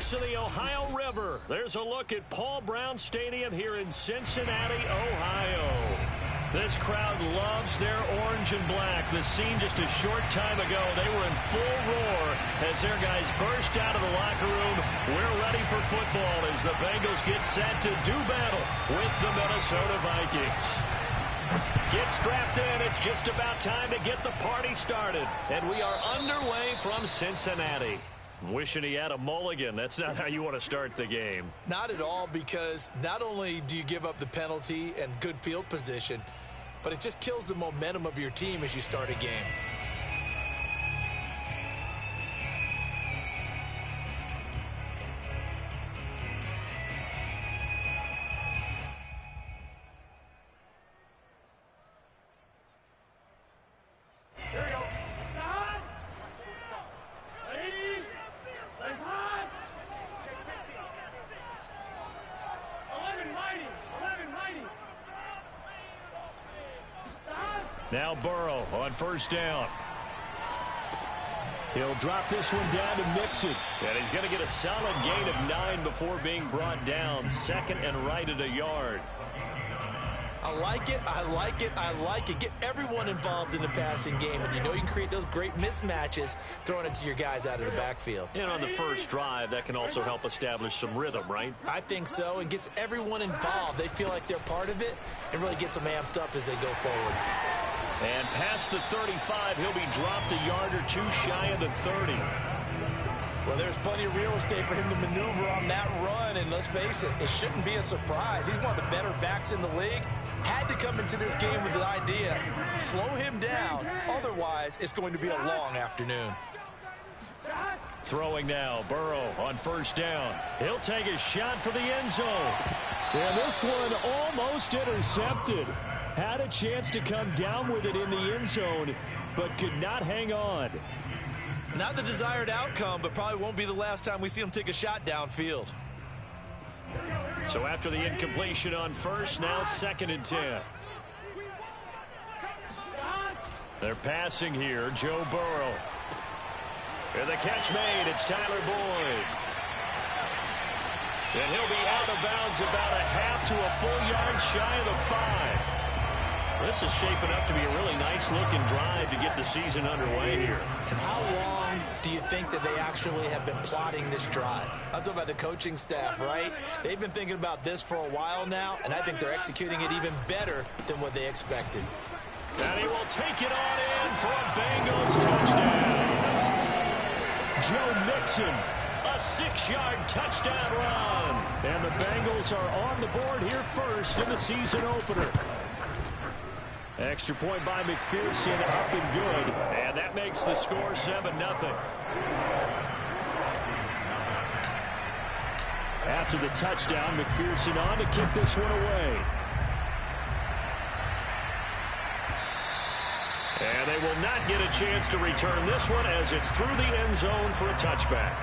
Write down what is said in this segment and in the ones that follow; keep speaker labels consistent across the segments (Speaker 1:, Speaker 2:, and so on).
Speaker 1: banks of the Ohio River. There's a look at Paul Brown Stadium here in Cincinnati, Ohio. This crowd loves their orange and black. The scene just a short time ago, they were in full roar as their guys burst out of the locker room. We're ready for football as the Bengals get set to do battle with the Minnesota Vikings. Get strapped in. It's just about time to get the party started. And we are underway from Cincinnati. Wishing he had a mulligan. That's not how you want to start the game.
Speaker 2: Not at all, because not only do you give up the penalty and good field position, but it just kills the momentum of your team as you start a game.
Speaker 1: Now Burrow on first down. He'll drop this one down to Mixon. And he's going to get a solid gain of 9 before being brought down. Second and right at a yard.
Speaker 2: I like it. I like it. I like it. Get everyone involved in the passing game. And you know you can create those great mismatches throwing it to your guys out of the backfield.
Speaker 1: And on the first drive, that can also help establish some rhythm, right?
Speaker 2: I think so. And gets everyone involved. They feel like they're part of it and really gets them amped up as they go forward.
Speaker 1: And past the 35, he'll be dropped a yard or two shy of the 30.
Speaker 2: Well, there's plenty of real estate for him to maneuver on that run. And let's face it, it shouldn't be a surprise. He's one of the better backs in the league. Had to come into this game with the idea, slow him down. Otherwise, it's going to be a long afternoon.
Speaker 1: Throwing now, Burrow on first down. He'll take a shot for the end zone. And this one almost intercepted. Had a chance to come down with it in the end zone, but could not hang on.
Speaker 2: Not the desired outcome, but probably won't be the last time we see him take a shot downfield.
Speaker 1: So after the incompletion on first, now 2nd and 10. They're passing here, Joe Burrow. And the catch made, it's Tyler Boyd. And he'll be out of bounds about a half to a full yard shy of the 5. This is shaping up to be a really nice-looking drive to get the season underway here.
Speaker 2: And how long do you think that they actually have been plotting this drive? I'm talking about the coaching staff, right? They've been thinking about this for a while now, and I think they're executing it even better than what they expected.
Speaker 1: And he will take it on in for a Bengals touchdown. Joe Mixon, a 6-yard touchdown run. And the Bengals are on the board here first in the season opener. Extra point by McPherson, up and good. And that makes the score 7-0. After the touchdown, McPherson on to kick this one away. And they will not get a chance to return this one as it's through the end zone for a touchback.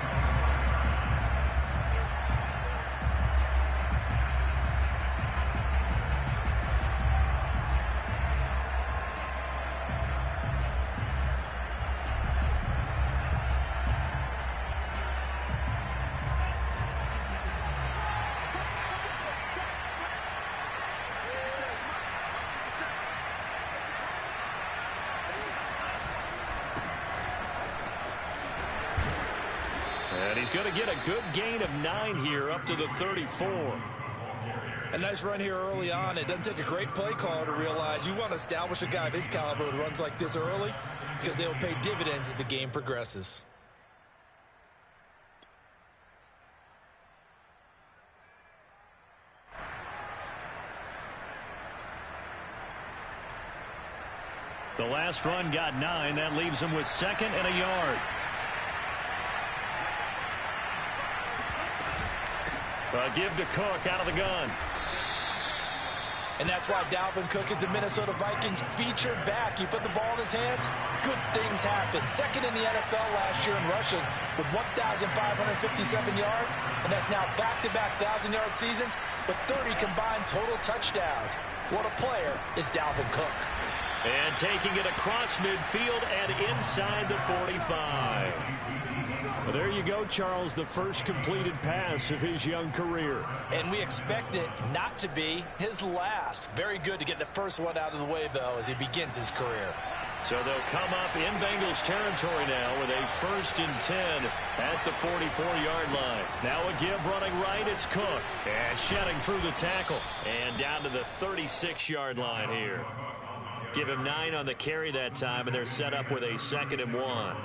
Speaker 1: And he's going to get a good gain of 9 here up to the 34.
Speaker 2: A nice run here early on. It doesn't take a great play caller to realize you want to establish a guy of his caliber with runs like this early because they'll pay dividends as the game progresses.
Speaker 1: The last run got 9. That leaves him with 2nd and a yard. Give to Cook out of the gun.
Speaker 2: And that's why Dalvin Cook is the Minnesota Vikings featured back. You put the ball in his hands, good things happen. 2nd in the NFL last year in rushing with 1,557 yards. And that's now back-to-back 1,000-yard seasons with 30 combined total touchdowns. What a player is Dalvin Cook.
Speaker 1: And taking it across midfield and inside the 45. Well, there you go, Charles, the first completed pass of his young career.
Speaker 2: And we expect it not to be his last. Very good to get the first one out of the way, though, as he begins his career.
Speaker 1: So they'll come up in Bengals territory now with a 1st and 10 at the 44-yard line. Now a give running right, it's Cook. And shedding through the tackle. And down to the 36-yard line here. Give him 9 on the carry that time, and they're set up with a 2nd and 1.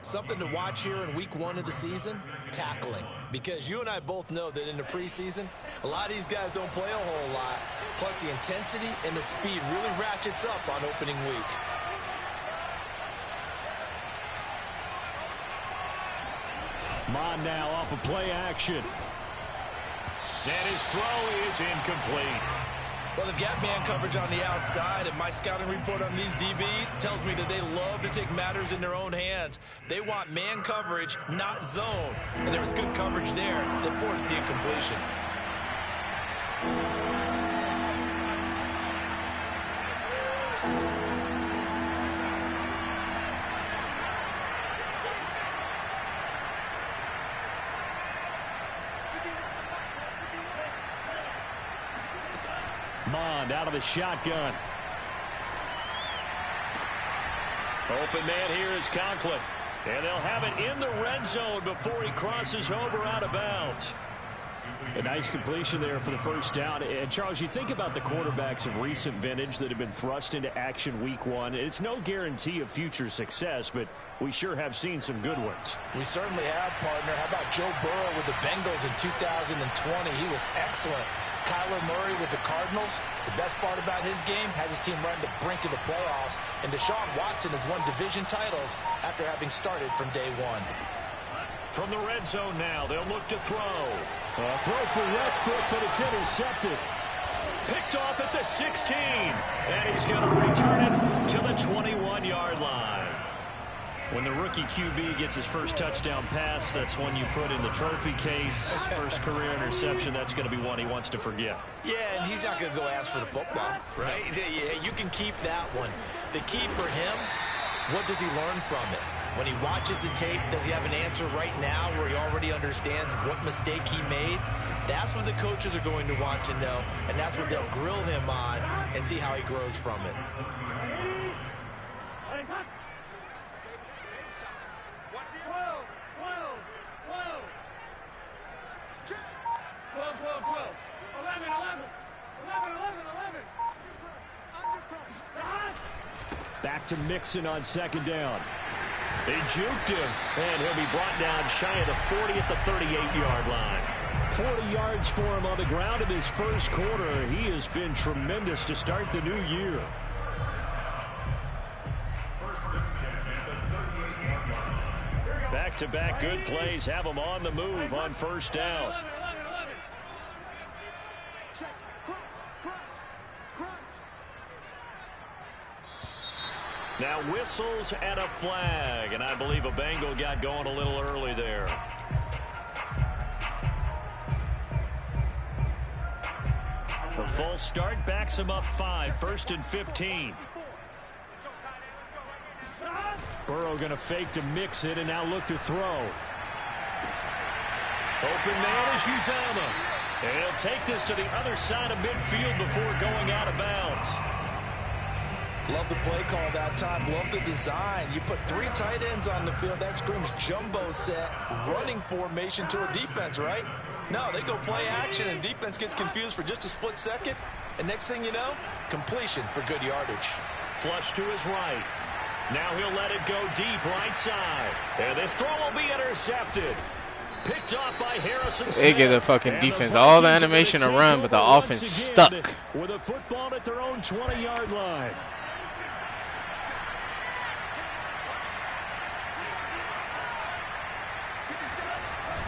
Speaker 2: Something to watch here in week 1 of the season, tackling. Because you and I both know that in the preseason, a lot of these guys don't play a whole lot. Plus the intensity and the speed really ratchets up on opening week.
Speaker 1: Mon now off of play action. And his throw is incomplete.
Speaker 2: Well, they've got man coverage on the outside, and my scouting report on these DBs tells me that they love to take matters in their own hands. They want man coverage, not zone. And there was good coverage there that forced the incompletion.
Speaker 1: Mond out of the shotgun. Open man here is Conklin. And they'll have it in the red zone before he crosses over out of bounds. A nice completion there for the first down. And, Charles, you think about the quarterbacks of recent vintage that have been thrust into action week 1. It's no guarantee of future success, but we sure have seen some good ones.
Speaker 2: We certainly have, partner. How about Joe Burrow with the Bengals in 2020? He was excellent. Kyler Murray with the Cardinals. The best part about his game has his team right on the brink of the playoffs. And Deshaun Watson has won division titles after having started from day 1.
Speaker 1: From the red zone now, they'll look to throw. Throw for Westbrook, but it's intercepted. Picked off at the 16. And he's going to return it to the 21-yard line. When the rookie QB gets his first touchdown pass, that's one you put in the trophy case. First career interception, that's going to be one he wants to forget.
Speaker 2: Yeah, and he's not going to go ask for the football, right? Yeah, you can keep that one. The key for him, what does he learn from it? When he watches the tape, does he have an answer right now where he already understands what mistake he made? That's what the coaches are going to want to know, and that's what they'll grill him on and see how he grows from it.
Speaker 1: Back to Mixon on 2nd down. They juked him, and he'll be brought down shy of the 40 at the 38-yard line. 40 yards for him on the ground in his first quarter. He has been tremendous to start the new year. Back-to-back good plays have him on the move on 1st down. Now whistles and a flag, and I believe a Bengal got going a little early there. The false start backs him up 5, 1st and 15. Burrow going to fake to mix it and now look to throw. Open man is Uzama. And he'll take this to the other side of midfield before going out of bounds.
Speaker 2: Love the play call that time. Love the design. You put 3 tight ends on the field. That screams jumbo set, running formation to a defense, right? No, they go play action, and defense gets confused for just a split second. And next thing you know, completion for good yardage.
Speaker 1: Flush to his right. Now he'll let it go deep right side. And this throw will be intercepted. Picked off by Harrison Smith.
Speaker 3: They get the fucking defense all the animation to run, but the offense stuck.
Speaker 1: With a football at their own 20-yard line.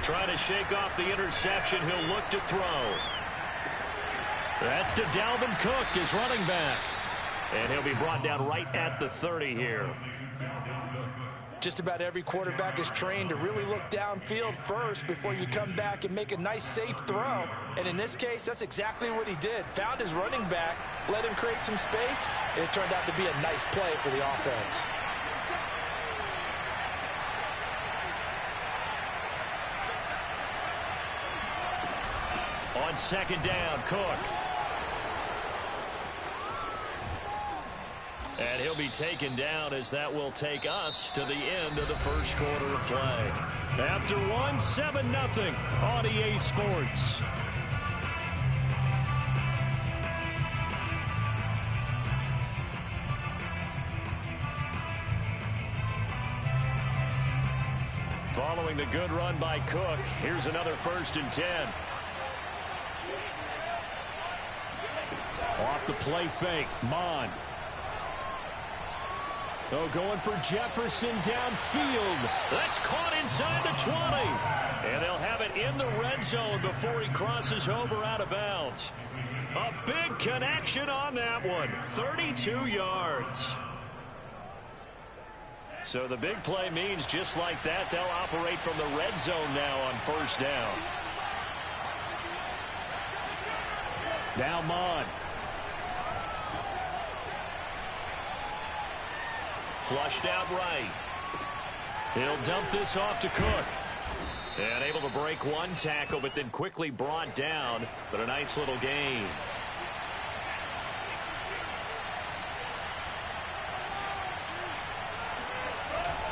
Speaker 1: Trying to shake off the interception. He'll look to throw. That's to Dalvin Cook, his running back. And he'll be brought down right at the 30 here.
Speaker 2: Just about every quarterback is trained to really look downfield first before you come back and make a nice, safe throw. And in this case, that's exactly what he did. Found his running back, let him create some space, and it turned out to be a nice play for the offense.
Speaker 1: On second down, Cook. And he'll be taken down as that will take us to the end of the first quarter of play. After one, 7-0 on EA Sports. Following the good run by Cook, here's another 1st and 10. Off the play fake, Mon. Oh, going for Jefferson downfield. That's caught inside the 20. And they'll have it in the red zone before he crosses over out of bounds. A big connection on that one. 32 yards. So the big play means just like that, they'll operate from the red zone now on 1st down. Now Mon. Flushed out right. He'll dump this off to Cook. And able to break one tackle, but then quickly brought down. But a nice little gain.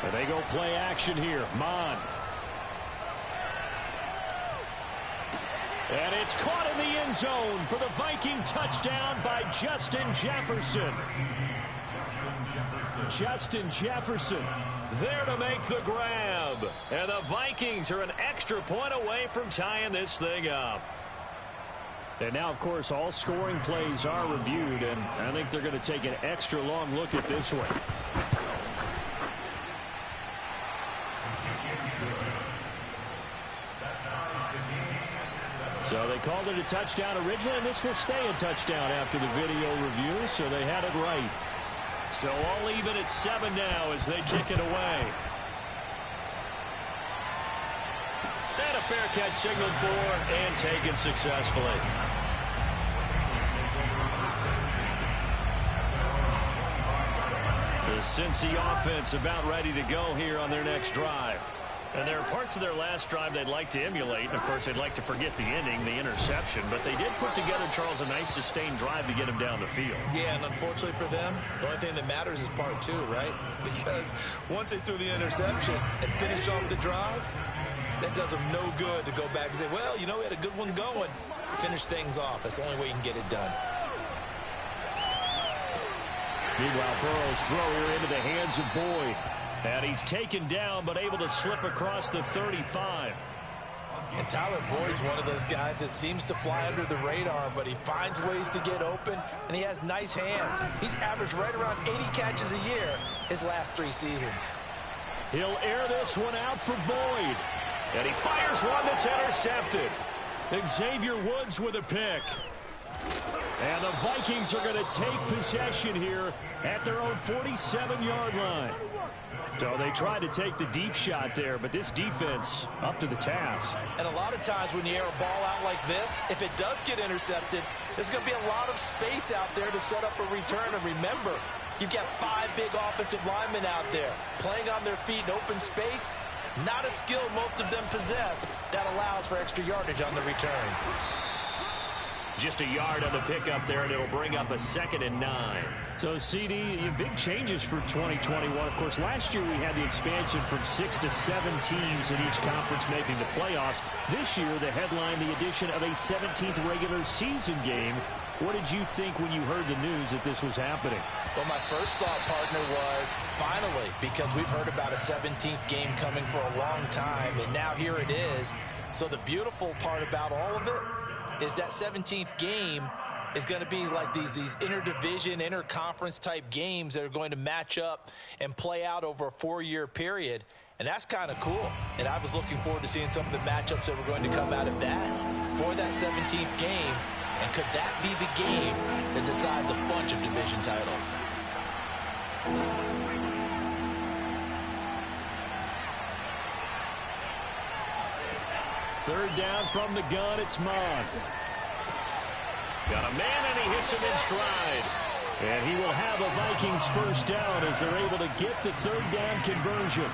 Speaker 1: And they go play action here. Mon. And it's caught in the end zone for the Viking touchdown by Justin Jefferson. Justin Jefferson there to make the grab. And the Vikings are an extra point away from tying this thing up. And now, of course, all scoring plays are reviewed, and I think they're going to take an extra long look at this one. So they called it a touchdown originally, and this will stay a touchdown after the video review, so they had it right. So all even at 7 now as they kick it away. And a fair catch signaled for and taken successfully. The Cincy offense about ready to go here on their next drive. And there are parts of their last drive they'd like to emulate. And, of course, they'd like to forget the ending, the interception. But they did put together, Charles, a nice sustained drive to get him down the field.
Speaker 2: Yeah, and unfortunately for them, the only thing that matters is part 2, right? Because once they threw the interception and finished off the drive, that does them no good to go back and say, well, you know, we had a good one going. Finish things off. That's the only way you can get it done.
Speaker 1: Meanwhile, Burrow's throw here into the hands of Boyd. And he's taken down, but able to slip across the 35.
Speaker 2: And Tyler Boyd's one of those guys that seems to fly under the radar, but he finds ways to get open, and he has nice hands. He's averaged right around 80 catches a year his last 3 seasons.
Speaker 1: He'll air this one out for Boyd. And he fires one that's intercepted. Xavier Woods with a pick. And the Vikings are going to take possession here at their own 47-yard line. So they tried to take the deep shot there, but this defense up to the task.
Speaker 2: And a lot of times when you air a ball out like this, if it does get intercepted, there's going to be a lot of space out there to set up a return. And remember, you've got 5 big offensive linemen out there playing on their feet in open space. Not a skill most of them possess that allows for extra yardage on the return.
Speaker 1: Just a yard on the pickup there, and it'll bring up a 2nd and 9. So, CD, big changes for 2021. Of course, last year we had the expansion from 6 to 7 teams in each conference making the playoffs. This year, the headline, the addition of a 17th regular season game. What did you think when you heard the news that this was happening?
Speaker 2: Well, my first thought, partner, was finally, because we've heard about a 17th game coming for a long time, and now here it is. So the beautiful part about all of it is that 17th game is going to be like these interdivision, interconference type games that are going to match up and play out over a 4-year period. And that's kind of cool. And I was looking forward to seeing some of the matchups that were going to come out of that for that 17th game. And could that be the game that decides a bunch of division titles?
Speaker 1: Third down from the gun, it's Mon. Got a man, and he hits him in stride. And he will have a Vikings first down as they're able to get the third down conversion.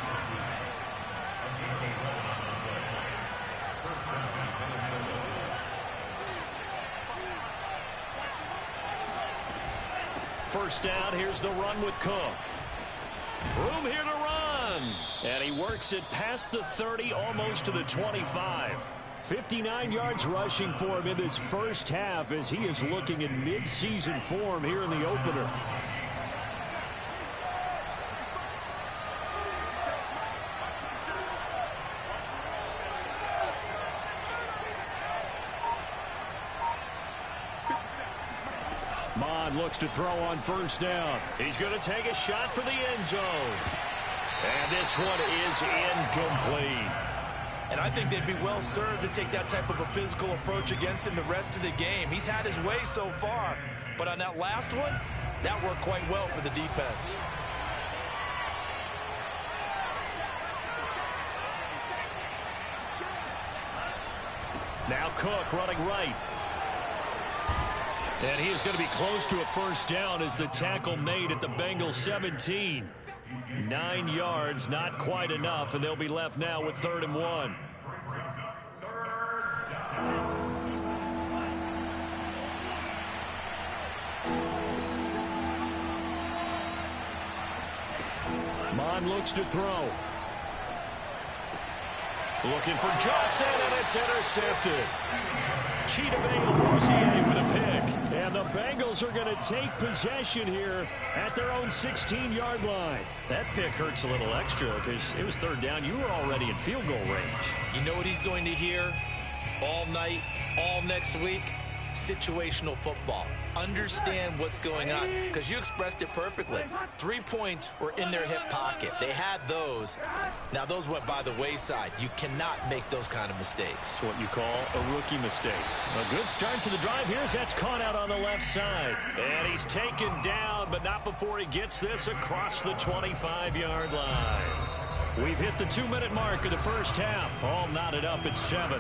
Speaker 1: First down, here's the run with Cook. Room here to run. And he works it past the 30, almost to the 25. 59 yards rushing for him in this first half as he is looking in mid-season form here in the opener. Looks to throw on first down. He's going to take a shot for the end zone. And this one is incomplete.
Speaker 2: And I think they'd be well served to take that type of a physical approach against him the rest of the game. He's had his way so far, but on that last one, that worked quite well for the defense.
Speaker 1: Now Cook running right. And he is going to be close to a first down as the tackle made at the Bengals 17. 9 yards, not quite enough, and they'll be left now with 3rd and 1. Mon looks to throw. Looking for Johnson, and it's intercepted. Cheetah with a pick. And the Bengals are going to take possession here at their own 16-yard line. That pick hurts a little extra because it was 3rd down. You were already in field goal range.
Speaker 2: You know what he's going to hear all night, all next week? Situational football. Understand what's going on, because you expressed it perfectly. 3 points were in their hip pocket. They had those. Now those went by the wayside. You cannot make those kind of mistakes.
Speaker 1: It's what you call a rookie mistake. A good start to the drive. Here's that's caught out on the left side. And he's taken down, but not before he gets this across the 25-yard line. We've hit the 2-minute mark of the first half. All knotted up at 7.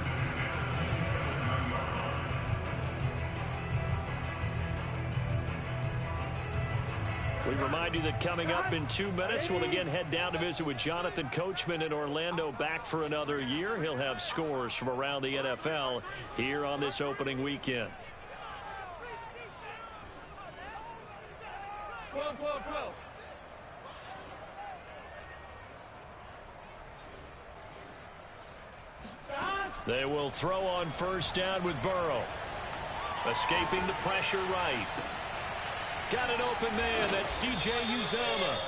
Speaker 1: We remind you that coming up in 2 minutes, we'll again head down to visit with Jonathan Coachman in Orlando, back for another year. He'll have scores from around the NFL here on this opening weekend. They will throw on first down with Burrow. Escaping the pressure right. Got an open man. That's C.J. Uzomah.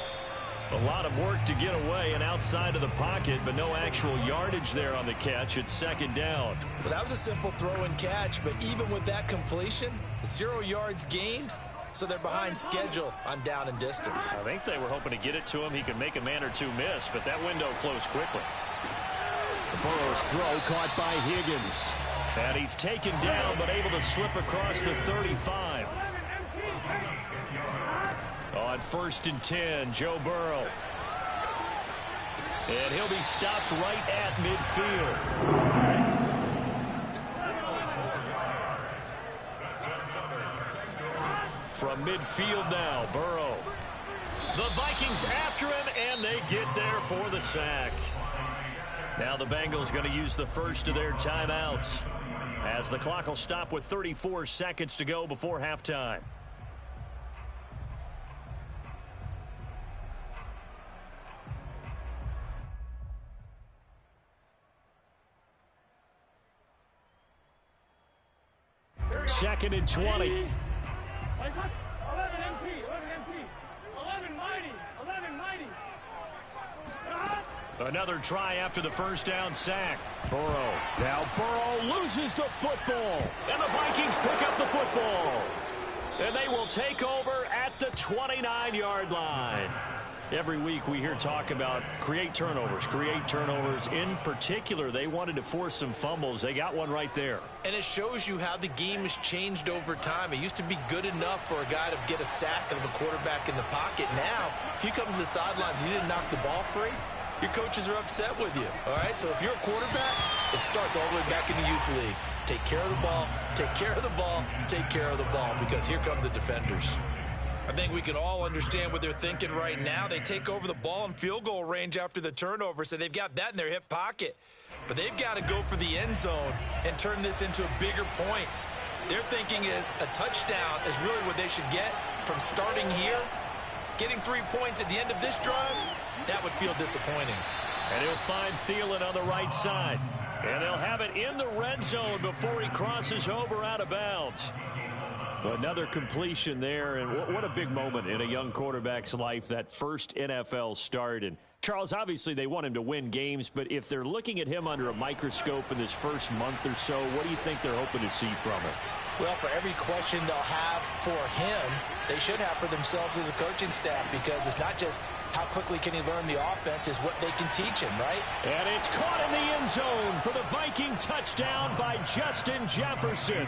Speaker 1: A lot of work to get away and outside of the pocket, but no actual yardage there on the catch. It's 2nd down.
Speaker 2: Well, that was a simple throw and catch, but even with that completion, 0 yards gained, so they're behind schedule on down and distance.
Speaker 1: I think they were hoping to get it to him. He could make a man or two miss, but that window closed quickly. Burrow's throw caught by Higgins. And he's taken down, but able to slip across the 35. On 1st and 10, Joe Burrow. And he'll be stopped right at midfield. From midfield now, Burrow. The Vikings after him, and they get there for the sack. Now the Bengals going to use the first of their timeouts, as the clock will stop with 34 seconds to go before halftime. Second and 20.
Speaker 4: 11 MT, 11 MT, 11 mighty, 11 mighty.
Speaker 1: Another try after the first down sack. Burrow. Now Burrow loses the football. And the Vikings pick up the football. And they will take over at the 29-yard line. Every week we hear talk about create turnovers. In particular, they wanted to force some fumbles. They got one right there.
Speaker 2: And it shows you how the game has changed over time. It used to be good enough for a guy to get a sack of a quarterback in the pocket. Now, if you come to the sidelines and you didn't knock the ball free, your coaches are upset with you. All right, so if you're a quarterback, it starts all the way back in the youth leagues. Take care of the ball, take care of the ball, take care of the ball, because here come the defenders. I think we can all understand what they're thinking right now. They take over the ball in field goal range after the turnover, so they've got that in their hip pocket. But they've got to go for the end zone and turn this into bigger points. Their thinking is a touchdown is really what they should get from starting here, getting 3 points at the end of this drive, that would feel disappointing.
Speaker 1: And he'll find Thielen on the right side. And they'll have it in the red zone before he crosses over out of bounds. Another completion there, and what a big moment in a young quarterback's life, that first NFL start. And Charles, obviously they want him to win games, but if they're looking at him under a microscope in this first month or so, what do you think they're hoping to see from him?
Speaker 2: Well, for every question they'll have for him, they should have for themselves as a coaching staff, because it's not just how quickly can he learn the offense, it's what they can teach him, right?
Speaker 1: And it's caught in the end zone for the Viking touchdown by Justin Jefferson.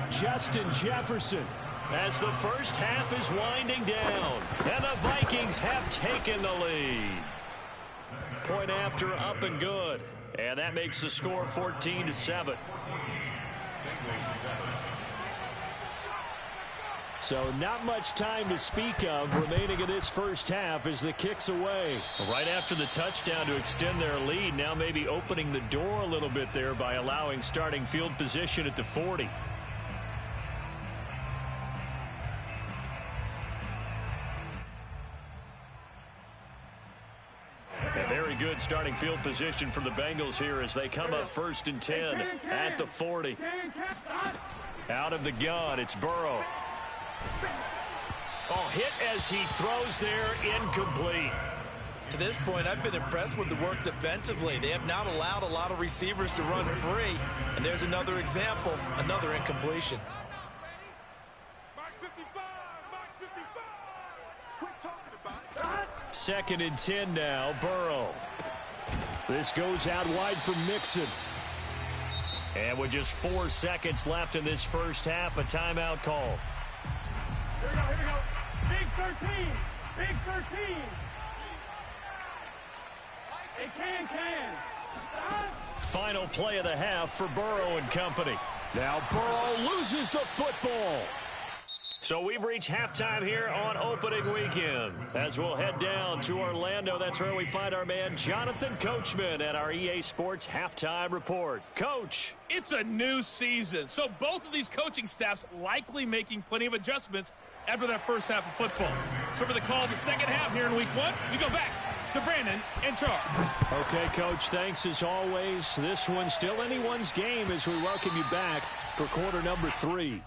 Speaker 1: Justin Jefferson, as the first half is winding down, and the Vikings have taken the lead. Point after, up and good, and that makes the score 14-7. So not much time to speak of remaining in this first half as the kick's away. Right after the touchdown to extend their lead, now maybe opening the door a little bit there by allowing starting field position at the 40. A very good starting field position for the Bengals here as they come up 1st and 10 at the 40. Out of the gun, it's Burrow. Oh, hit as he throws there, incomplete.
Speaker 2: To this point, I've been impressed with the work defensively. They have not allowed a lot of receivers to run free. And there's another example, another incompletion.
Speaker 1: Second and 10 now, Burrow. This goes out wide for Mixon. And with just 4 seconds left in this first half, a timeout call.
Speaker 4: Here we go, here we go. Big 13. Big 13. Hey, can.
Speaker 1: Final play of the half for Burrow and company. Now Burrow loses the football. So we've reached halftime here on opening weekend. As we'll head down to Orlando, that's where we find our man Jonathan Coachman at our EA Sports Halftime Report. Coach.
Speaker 5: It's a new season, so both of these coaching staffs likely making plenty of adjustments after that first half of football. So for the call of the second half here in week 1, we go back to Brandon and Charles.
Speaker 1: Okay, Coach, thanks as always. This one's still anyone's game as we welcome you back for quarter number 3.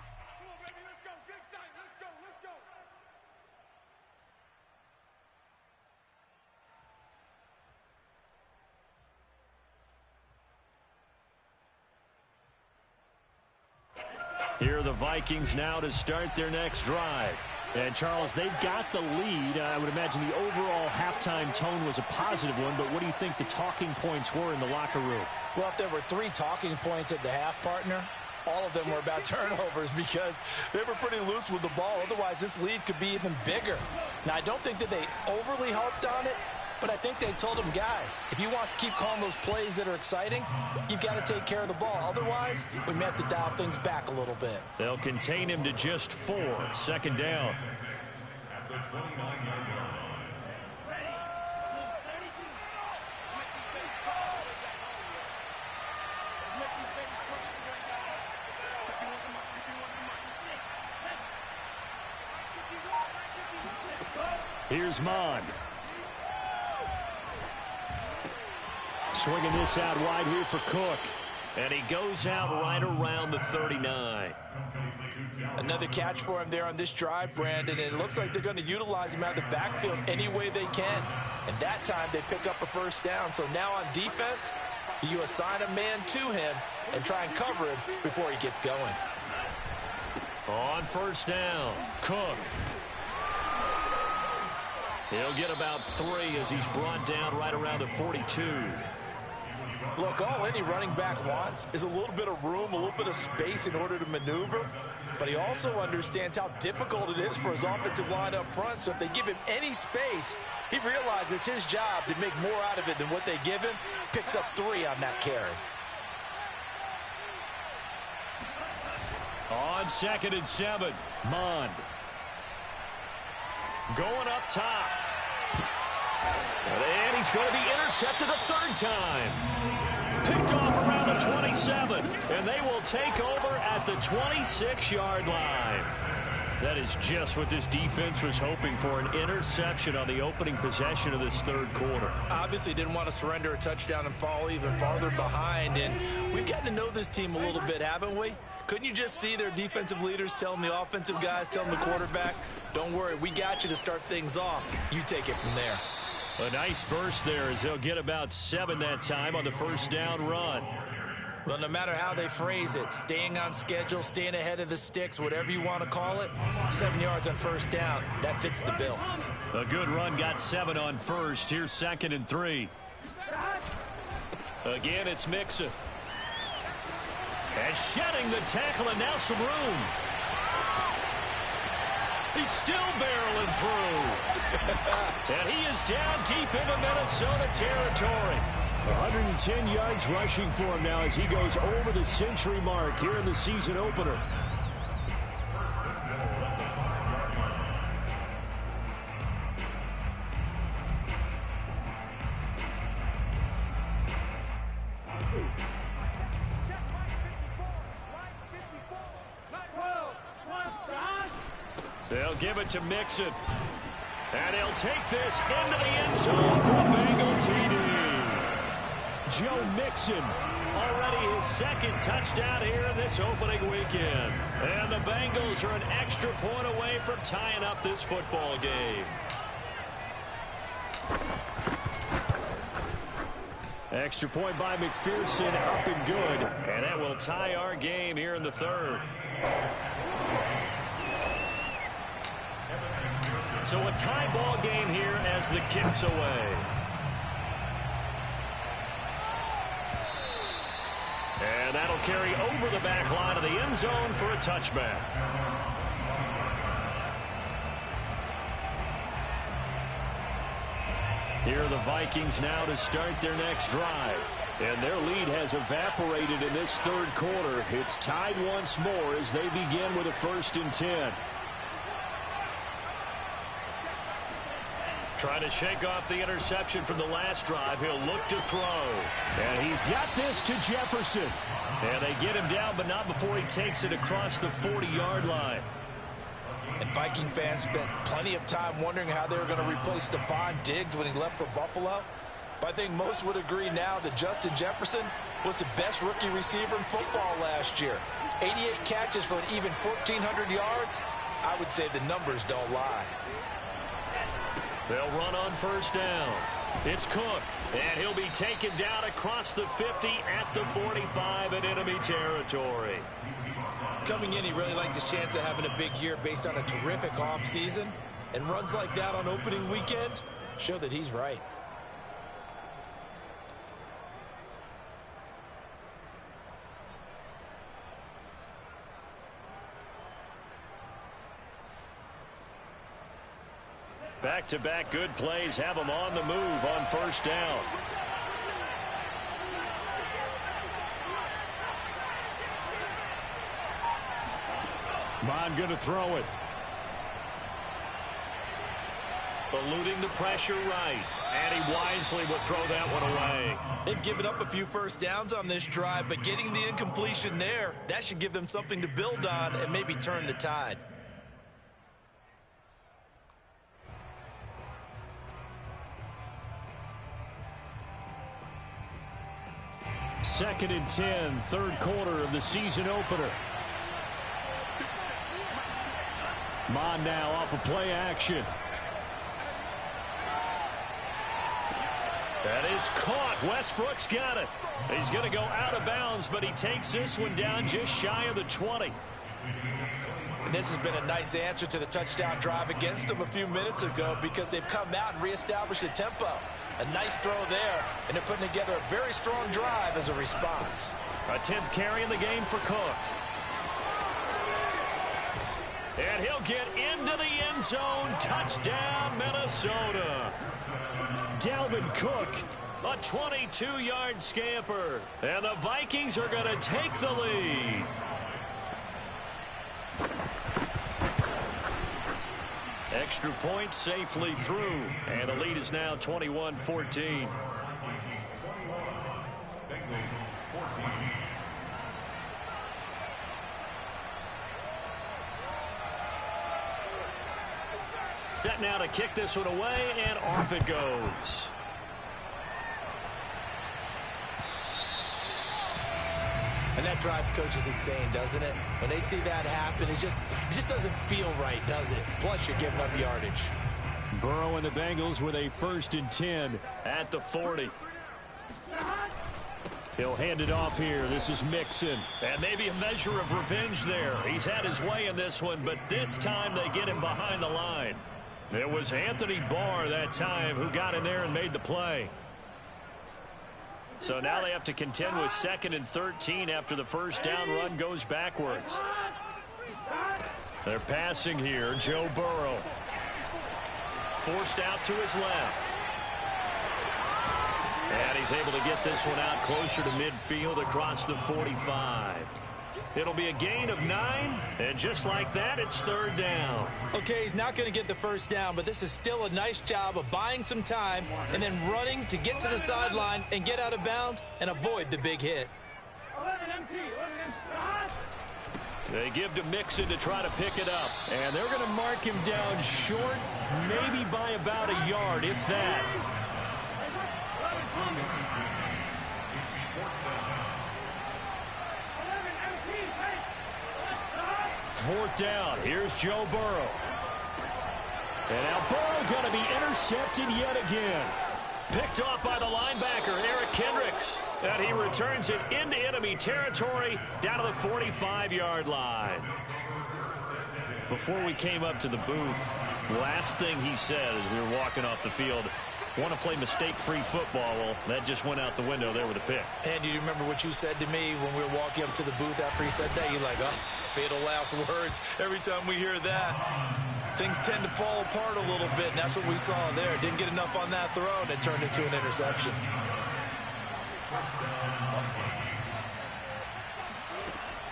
Speaker 1: Here are the Vikings now to start their next drive. And, Charles, they've got the lead. I would imagine the overall halftime tone was a positive one, but what do you think the talking points were in the locker room?
Speaker 2: Well, if there were 3 talking points at the half, partner, all of them were about turnovers because they were pretty loose with the ball. Otherwise, this lead could be even bigger. Now, I don't think that they overly harped on it, but I think they told them, guys, if you want to keep calling those plays that are exciting, you've got to take care of the ball. Otherwise, we may have to dial things back a little bit.
Speaker 1: They'll contain him to just 4. Second down. Here's Mon. Swinging this out wide here for Cook. And he goes out right around the 39.
Speaker 2: Another catch for him there on this drive, Brandon. And it looks like they're going to utilize him out of the backfield any way they can. And that time they pick up a first down. So now on defense, you assign a man to him and try and cover him before he gets going.
Speaker 1: On first down, Cook. He'll get about 3 as he's brought down right around the 42.
Speaker 2: Look, all any running back wants is a little bit of room, a little bit of space in order to maneuver. But he also understands how difficult it is for his offensive line up front. So if they give him any space, he realizes his job to make more out of it than what they give him. Picks up 3 on that carry.
Speaker 1: On 2nd and 7, Mond. Going up top. And he's going to be intercepted a 3rd time. Picked off around the 27. And they will take over at the 26-yard line. That is just what this defense was hoping for, an interception on the opening possession of this third quarter.
Speaker 2: Obviously didn't want to surrender a touchdown and fall even farther behind, and we've gotten to know this team a little bit, haven't we? Couldn't you just see their defensive leaders telling the offensive guys, telling the quarterback, don't worry, we got you to start things off. You take it from there.
Speaker 1: A nice burst there as they'll get about 7 that time on the first down run.
Speaker 2: Well, no matter how they phrase it, staying on schedule, staying ahead of the sticks, whatever you want to call it, 7 yards on first down, that fits the bill.
Speaker 1: A good run got 7 on first. Here's 2nd and 3. Again, it's Mixon. And shedding the tackle, and now some room. He's still barreling through. And he is down deep into Minnesota territory. 110 yards rushing for him now as he goes over the century mark here in the season opener. They'll give it to Mixon. And he'll take this into the end zone for a Bengal TD. Joe Mixon, already his 2nd touchdown here in this opening weekend. And the Bengals are an extra point away from tying up this football game. Extra point by McPherson, up and good. And that will tie our game here in the third. So a tie ball game here as the kick's away. And that'll carry over the back line of the end zone for a touchback. Here are the Vikings now to start their next drive. And their lead has evaporated in this third quarter. It's tied once more as they begin with a 1st and 10. Trying to shake off the interception from the last drive. He'll look to throw. And he's got this to Jefferson. And they get him down, but not before he takes it across the 40-yard line.
Speaker 2: And Viking fans spent plenty of time wondering how they were going to replace Stephon Diggs when he left for Buffalo. But I think most would agree now that Justin Jefferson was the best rookie receiver in football last year. 88 catches for an even 1,400 yards. I would say the numbers don't lie.
Speaker 1: They'll run on first down. It's Cook, and he'll be taken down across the 50 at the 45 in enemy territory.
Speaker 2: Coming in, he really likes his chance of having a big year based on a terrific offseason. And runs like that on opening weekend show that he's right.
Speaker 1: Back-to-back good plays have them on the move on first down. Bond going to throw it. Eluding the pressure right. And he wisely will throw that one away.
Speaker 2: They've given up a few first downs on this drive, but getting the incompletion there, that should give them something to build on and maybe turn the tide.
Speaker 1: Second and 10, third quarter of the season opener. Mon now off of play action. That is caught. Westbrook's got it. He's going to go out of bounds, but he takes this one down just shy of the 20.
Speaker 2: And this has been a nice answer to the touchdown drive against them a few minutes ago because they've come out and reestablished the tempo. A nice throw there, and they're putting together a very strong drive as a response.
Speaker 1: A 10th carry in the game for Cook. And he'll get into the end zone. Touchdown, Minnesota. Dalvin Cook, a 22-yard scamper. And the Vikings are going to take the lead. Extra point safely through. And the lead is now 21-14. set now to kick this one away, and off it goes.
Speaker 2: And that drives coaches insane, doesn't it? When they see that happen, it just doesn't feel right, does it? Plus, you're giving up yardage.
Speaker 1: Burrow and the Bengals with a 1st and 10 at the 40. He'll hand it off here. This is Mixon. And maybe a measure of revenge there. He's had his way in this one, but this time they get him behind the line. It was Anthony Barr that time who got in there and made the play. So now they have to contend with 2nd and 13 after the first down run goes backwards. They're passing here. Joe Burrow. Forced out to his left. And he's able to get this one out closer to midfield across the 45. It'll be a gain of 9, and just like that, it's 3rd down.
Speaker 2: Okay, he's not going to get the first down, but this is still a nice job of buying some time and then running to get to the sideline and get out of bounds and avoid the big hit.
Speaker 1: They give to Mixon to try to pick it up, and they're going to mark him down short, maybe by about a yard, if that. 4th down. Here's Joe Burrow. And now Burrow going to be intercepted yet again. Picked off by the linebacker, Eric Kendricks. And he returns it into enemy territory down to the 45-yard line. Before we came up to the booth, last thing he said as we were walking off the field, want to play mistake-free football. Well, that just went out the window there with a pick.
Speaker 2: And do you remember what you said to me when we were walking up to the booth after he said that? You're like, oh, fatal last words. Every time we hear that, things tend to fall apart a little bit, and that's what we saw there. Didn't get enough on that throw, and it turned into an interception.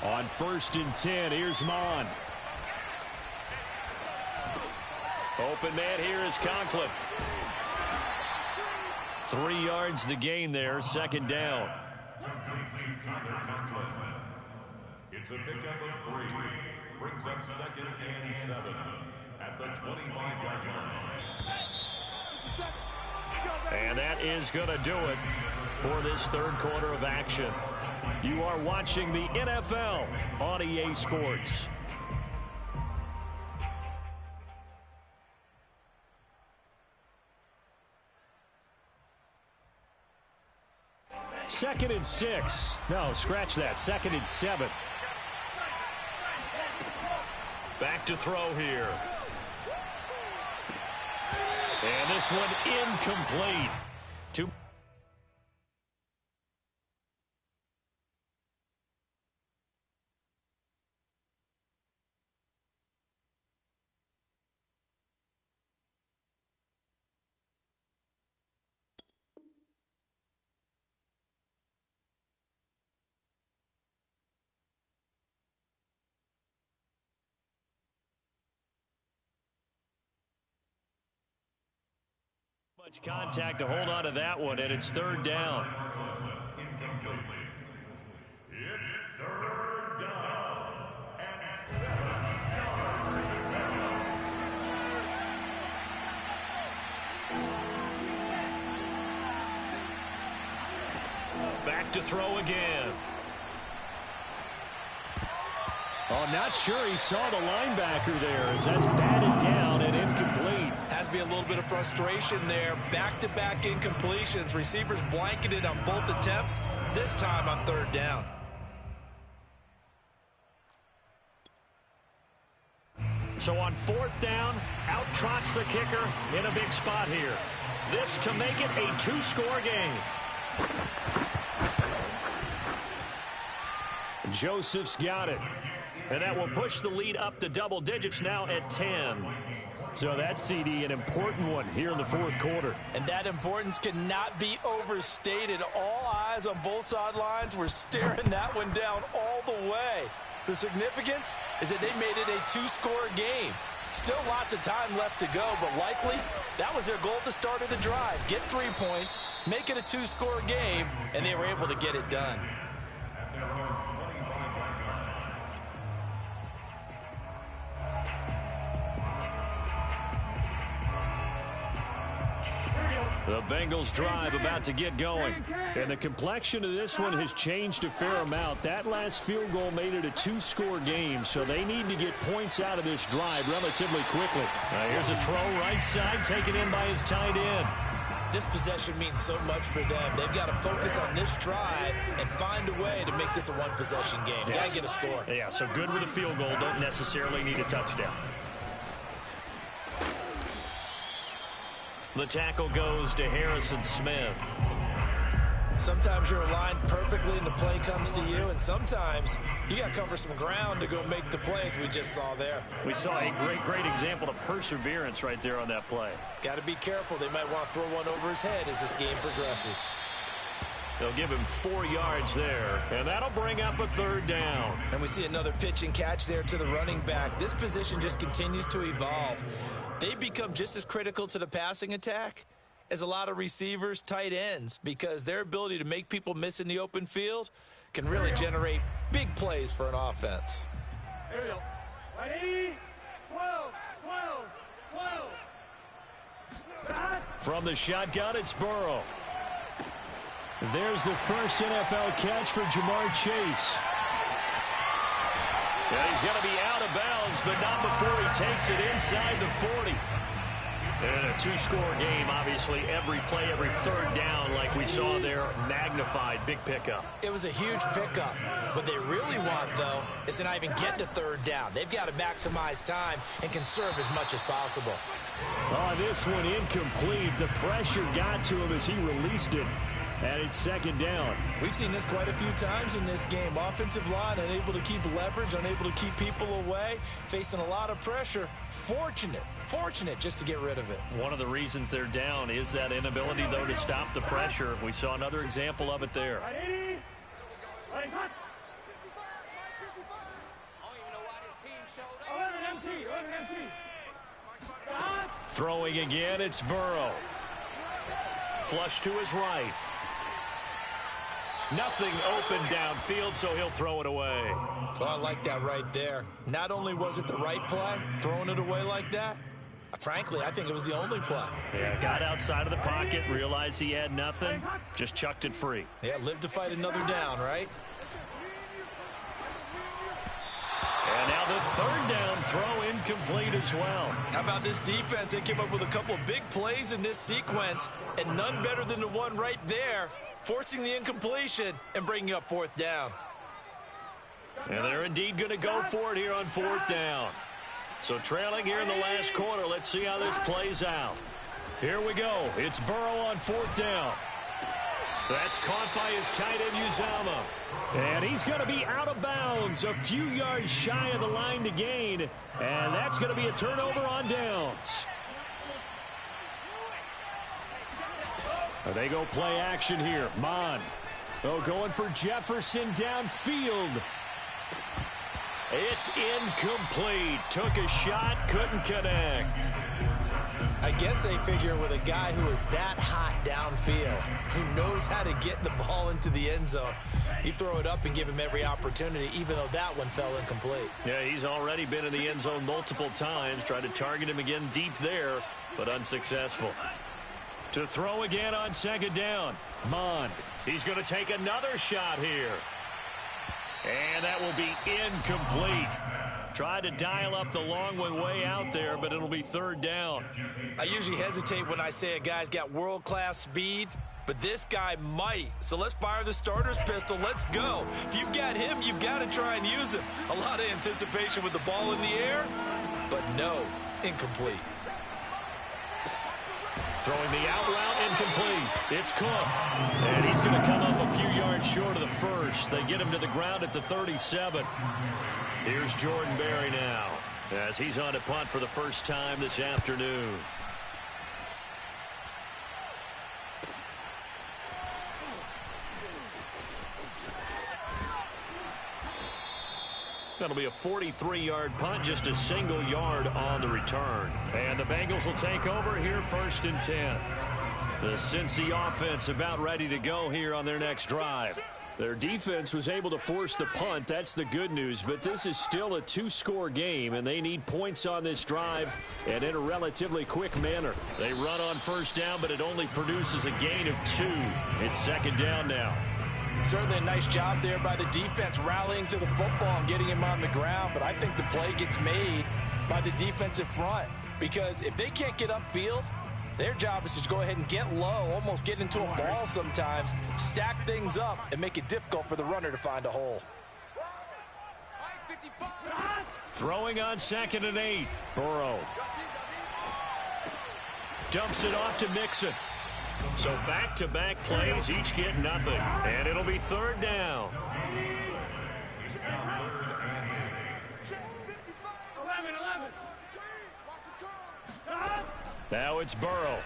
Speaker 1: On 1st and 10, here's Mon. Open man here is Conklin. 3 yards the gain there, 2nd down.
Speaker 6: It's a pickup of 3. Brings up 2nd and 7 at the 25-yard line.
Speaker 1: And that is going to do it for this 3rd quarter of action. You are watching the NFL on EA Sports. Second and 6. No, scratch that. 2nd and 7. Back to throw here. And this one incomplete. Much contact to hold on to that one, and it's 3rd down.
Speaker 6: Incomplete. It's 3rd down and 7 yards to
Speaker 1: go. Back to throw again. Oh, not sure he saw the linebacker there as that's batted down and incomplete.
Speaker 2: Has to be a little bit of frustration there. Back-to-back incompletions. Receivers blanketed on both attempts, this time on 3rd down.
Speaker 1: So on 4th down, out trots the kicker in a big spot here. This to make it a 2-score game. Joseph's got it. And that will push the lead up to double digits now at 10. So that CD, an important one here in the 4th quarter.
Speaker 2: And that importance cannot be overstated. All eyes on both sidelines were staring that one down all the way. The significance is that they made it a 2-score game. Still lots of time left to go, but likely that was their goal at the start of the drive. Get 3 points, make it a 2-score game, and they were able to get it done.
Speaker 1: The Bengals drive about to get going. And the complexion of this one has changed a fair amount. That last field goal made it a two-score game, so they need to get points out of this drive relatively quickly. Here's a throw right side, taken in by his tight end.
Speaker 2: This possession means so much for them. They've got to focus on this drive and find a way to make this a one-possession game.
Speaker 1: Yes.
Speaker 2: Got to get a score.
Speaker 1: Yeah, so good with a field goal. Don't necessarily need a touchdown. The tackle goes to Harrison Smith.
Speaker 2: Sometimes you're aligned perfectly and the play comes to you, and sometimes you got to cover some ground to go make the play, as we just saw there.
Speaker 1: We saw a great example of perseverance right there on that play.
Speaker 2: Got to be careful. They might want to throw one over his head as this game progresses.
Speaker 1: They'll give him 4 yards there, and that'll bring up a third down.
Speaker 2: And we see another pitch and catch there to the running back. This position just continues to evolve. They become just as critical to the passing attack as a lot of receivers, tight ends, because their ability to make people miss in the open field can really generate big plays for an offense.
Speaker 4: Here we go. Ready? 12, 12, 12.
Speaker 1: From the shotgun, it's Burrow. There's the first NFL catch for Jamar Chase. Yeah, he's going to be out of bounds, but not before he takes it inside the 40. And a two-score game, obviously, every play, every third down, like we saw there, magnified, big pickup.
Speaker 2: It was a huge pickup. What they really want, though, is to not even get to third down. They've got to maximize time and conserve as much as possible.
Speaker 1: Oh, this one incomplete. The pressure got to him as he released it. And it's second down.
Speaker 2: We've seen this quite a few times in this game. Offensive line unable to keep leverage, unable to keep people away, facing a lot of pressure. Fortunate just to get rid of it.
Speaker 1: One of the reasons they're down is that inability, though, to stop the pressure. We saw another example of it there.
Speaker 4: Ready? Ready, cut. 11 empty, 11 empty.
Speaker 1: Throwing again, it's Burrow. Flush to his right. Nothing open downfield, so he'll throw it away.
Speaker 2: Well, I like that right there. Not only was it the right play, throwing it away like that, frankly, I think it was the only play.
Speaker 1: Yeah, got outside of the pocket, realized he had nothing, just chucked it free.
Speaker 2: Yeah, live to fight another down, right?
Speaker 1: And now the third down throw incomplete as well.
Speaker 2: How about this defense? They came up with a couple of big plays in this sequence, and none better than the one right there, forcing the incompletion and bringing up fourth down.
Speaker 1: And they're indeed going to go for it here on fourth down. So trailing here in the last quarter, let's see how this plays out. Here we go. It's Burrow on fourth down. That's caught by his tight end, Uzama. And he's going to be out of bounds, a few yards shy of the line to gain. And that's going to be a turnover on downs. They go play action here. Mon. Oh, going for Jefferson downfield. It's incomplete. Took a shot, couldn't connect.
Speaker 2: I guess they figure with a guy who is that hot downfield, who knows how to get the ball into the end zone, you throw it up and give him every opportunity, even though that one fell incomplete.
Speaker 1: Yeah, he's already been in the end zone multiple times. Tried to target him again deep there, but unsuccessful. To throw again on second down. Mon. He's going to take another shot here. And that will be incomplete. Tried to dial up the long one way out there, but it'll be third down.
Speaker 2: I usually hesitate when I say a guy's got world-class speed, but this guy might. So let's fire the starter's pistol. Let's go. If you've got him, you've got to try and use him. A lot of anticipation with the ball in the air, but no, incomplete.
Speaker 1: Throwing the out route, incomplete. It's Cook. And he's going to come up a few yards short of the first. They get him to the ground at the 37. Here's Jordan Berry now as he's on to punt for the first time this afternoon. That'll be a 43-yard punt, just a single yard on the return. And the Bengals will take over here first and 10. The Cincy offense about ready to go here on their next drive. Their defense was able to force the punt. That's the good news. But this is still a two-score game, and they need points on this drive and in a relatively quick manner. They run on first down, but it only produces a gain of 2. It's second down now.
Speaker 2: Certainly a nice job there by the defense rallying to the football and getting him on the ground. But I think the play gets made by the defensive front, because if they can't get upfield, their job is to go ahead and get low, almost get into a ball sometimes, stack things up, and make it difficult for the runner to find a hole.
Speaker 1: Throwing on 2nd and 8. Burrow dumps it off to Mixon. So back-to-back plays, each get nothing. And it'll be 3rd down.
Speaker 4: 11.
Speaker 1: Now it's Burrow.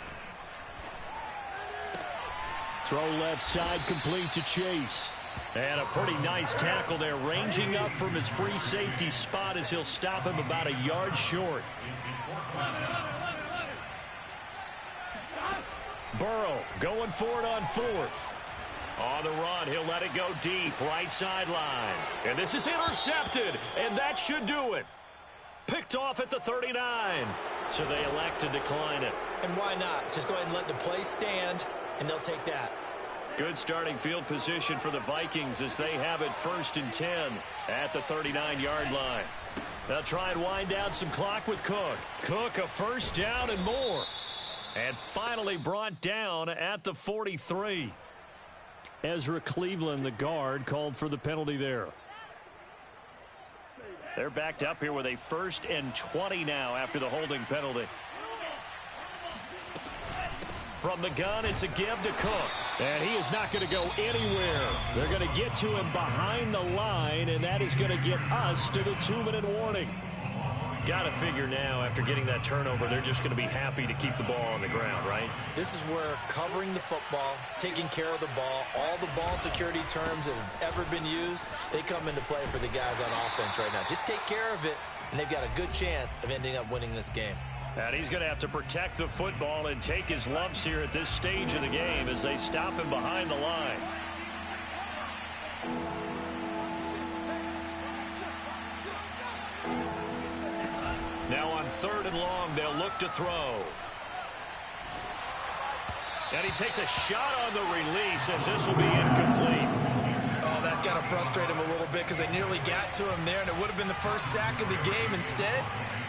Speaker 1: Throw left side, complete to Chase. And a pretty nice tackle there, ranging up from his free safety spot as he'll stop him about a yard short. Burrow going for it on 4th. On the run, he'll let it go deep, right sideline. And this is intercepted, and that should do it. Picked off at the 39. So they elect to decline it.
Speaker 2: And why not? Just go ahead and let the play stand, and they'll take that.
Speaker 1: Good starting field position for the Vikings as they have it 1st and 10 at the 39-yard line. They'll try and wind down some clock with Cook. Cook, a first down and more. And finally brought down at the 43. Ezra Cleveland, the guard, called for the penalty there. They're backed up here with a 1st and 20 now after the holding penalty. From the gun, it's a give to Cook. And he is not going to go anywhere. They're going to get to him behind the line, and that is going to get us to the 2-minute warning. Got to figure now, after getting that turnover, they're just going to be happy to keep the ball on the ground, right?
Speaker 2: This is where covering the football, taking care of the ball, all the ball security terms that have ever been used, they come into play for the guys on offense right now. Just take care of it, and they've got a good chance of ending up winning this game.
Speaker 1: And he's going to have to protect the football and take his lumps here at this stage of the game as they stop him behind the line. Now on 3rd and long, they'll look to throw. And he takes a shot on the release as this will be incomplete.
Speaker 2: Oh, that's got to frustrate him a little bit because they nearly got to him there, and it would have been the first sack of the game. Instead,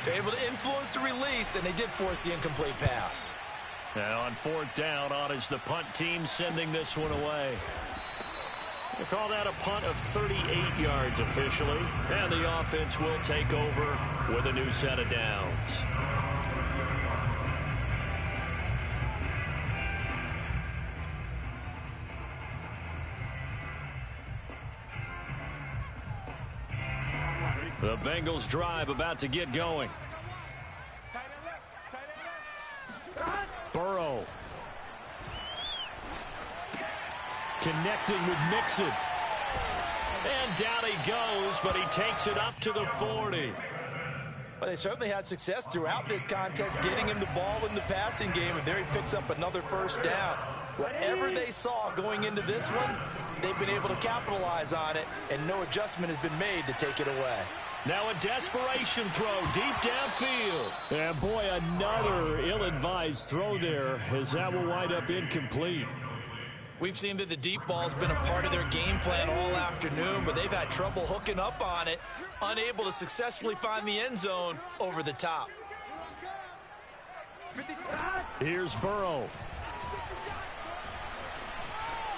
Speaker 2: they're able to influence the release, and they did force the incomplete pass.
Speaker 1: Now on 4th down, on is the punt team sending this one away. They call that a punt of 38 yards officially, and the offense will take over with a new set of downs. The Bengals drive about to get going. Burrow. Connecting with Mixon. And down he goes, but he takes it up to the 40.
Speaker 2: Well, they certainly had success throughout this contest, getting him the ball in the passing game, and there he picks up another first down. Whatever they saw going into this one, they've been able to capitalize on it, and no adjustment has been made to take it away.
Speaker 1: Now a desperation throw deep downfield. And boy, another ill-advised throw there as that will wind up incomplete.
Speaker 2: We've seen that the deep ball's been a part of their game plan all afternoon, but they've had trouble hooking up on it, unable to successfully find the end zone over the top.
Speaker 1: Here's Burrow.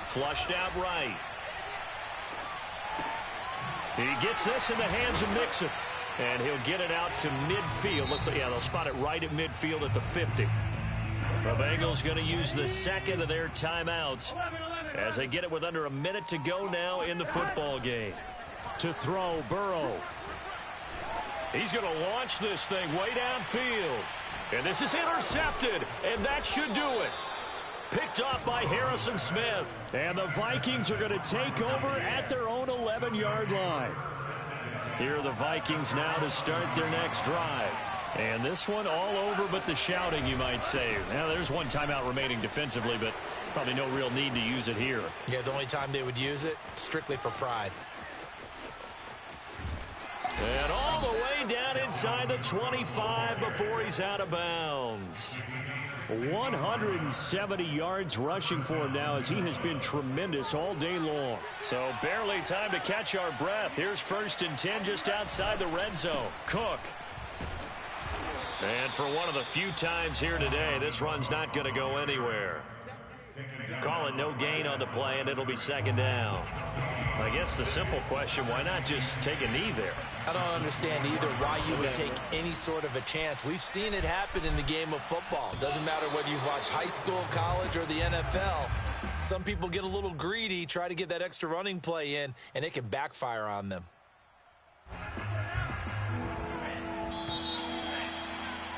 Speaker 1: Flushed out right. He gets this in the hands of Mixon. And he'll get it out to midfield. Looks like, yeah, they'll spot it right at midfield at the 50. The Bengals going to use the second of their timeouts as they get it with under a minute to go now in the football game. To throw, Burrow. He's going to launch this thing way downfield. And this is intercepted, and that should do it. Picked off by Harrison Smith. And the Vikings are going to take over at their own 11-yard line. Here are the Vikings now to start their next drive. And this one all over but the shouting, you might say. Now, there's one timeout remaining defensively, but Probably no real need to use it here.
Speaker 2: Yeah, the only time they would use it, strictly for pride.
Speaker 1: And all the way down inside the 25 before he's out of bounds. 170 yards rushing for him now as he has been tremendous all day long. So barely time to catch our breath. Here's 1st and 10 just outside the red zone. Cook. And for one of the few times here today, this run's not going to go anywhere. Call it no gain on the play, and it'll be 2nd down. I guess the simple question, why not just take a knee there?
Speaker 2: I don't understand either why you would take any sort of a chance. We've seen it happen in the game of football. Doesn't matter whether you've watched high school, college, or the NFL. Some people get a little greedy, try to get that extra running play in, and it can backfire on them.